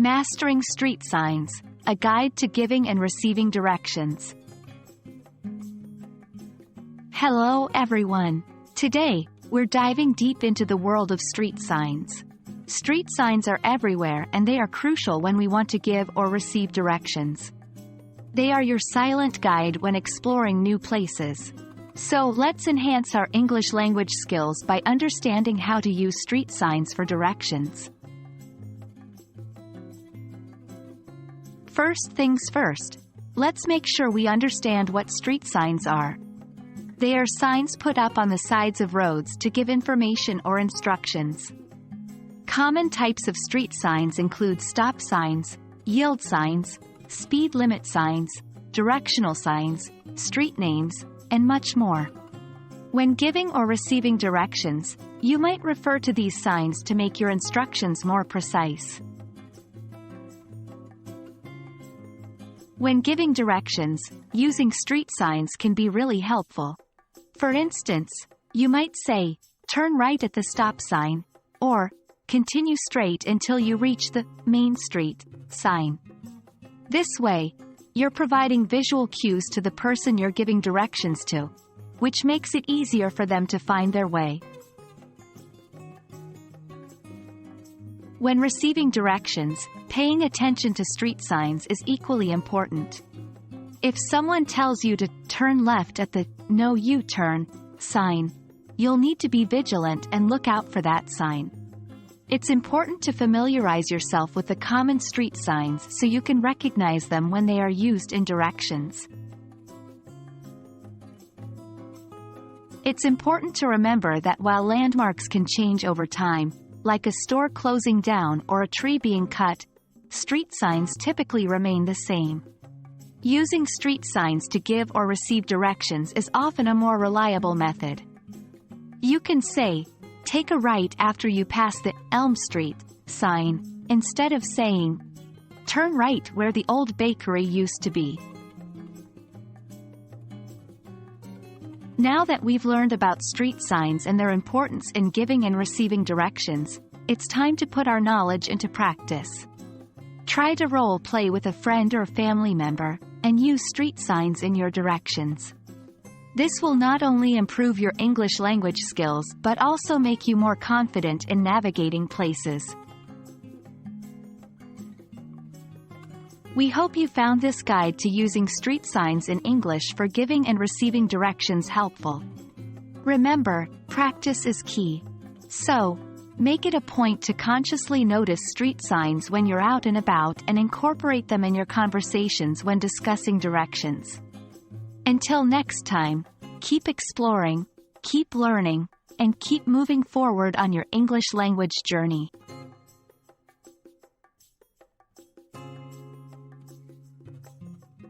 Mastering Street Signs, a guide to giving and receiving directions. Hello everyone. Today, we're diving deep into the world of street signs. Street signs are everywhere and they are crucial when we want to give or receive directions. They are your silent guide when exploring new places. So let's enhance our English language skills by understanding how to use street signs for directions. First things first, let's make sure we understand what street signs are. They are signs put up on the sides of roads to give information or instructions. Common types of street signs include stop signs, yield signs, speed limit signs, directional signs, street names, and much more. When giving or receiving directions, you might refer to these signs to make your instructions more precise. When giving directions, using street signs can be really helpful. For instance, you might say, "Turn right at the stop sign," or "Continue straight until you reach the main street" sign. This way, you're providing visual cues to the person you're giving directions to, which makes it easier for them to find their way. When receiving directions, paying attention to street signs is equally important. If someone tells you to turn left at the "No U-turn" sign, you'll need to be vigilant and look out for that sign. It's important to familiarize yourself with the common street signs so you can recognize them when they are used in directions. It's important to remember that while landmarks can change over time, like a store closing down or a tree being cut, street signs typically remain the same. Using street signs to give or receive directions is often a more reliable method. You can say, "Take a right after you pass the Elm Street" sign, instead of saying, "Turn right where the old bakery used to be." Now that we've learned about street signs and their importance in giving and receiving directions, it's time to put our knowledge into practice. Try to role play with a friend or family member, and use street signs in your directions. This will not only improve your English language skills but also make you more confident in navigating places. We hope you found this guide to using street signs in English for giving and receiving directions helpful. Remember, practice is key. So, make it a point to consciously notice street signs when you're out and about and incorporate them in your conversations when discussing directions. Until next time, keep exploring, keep learning, and keep moving forward on your English language journey.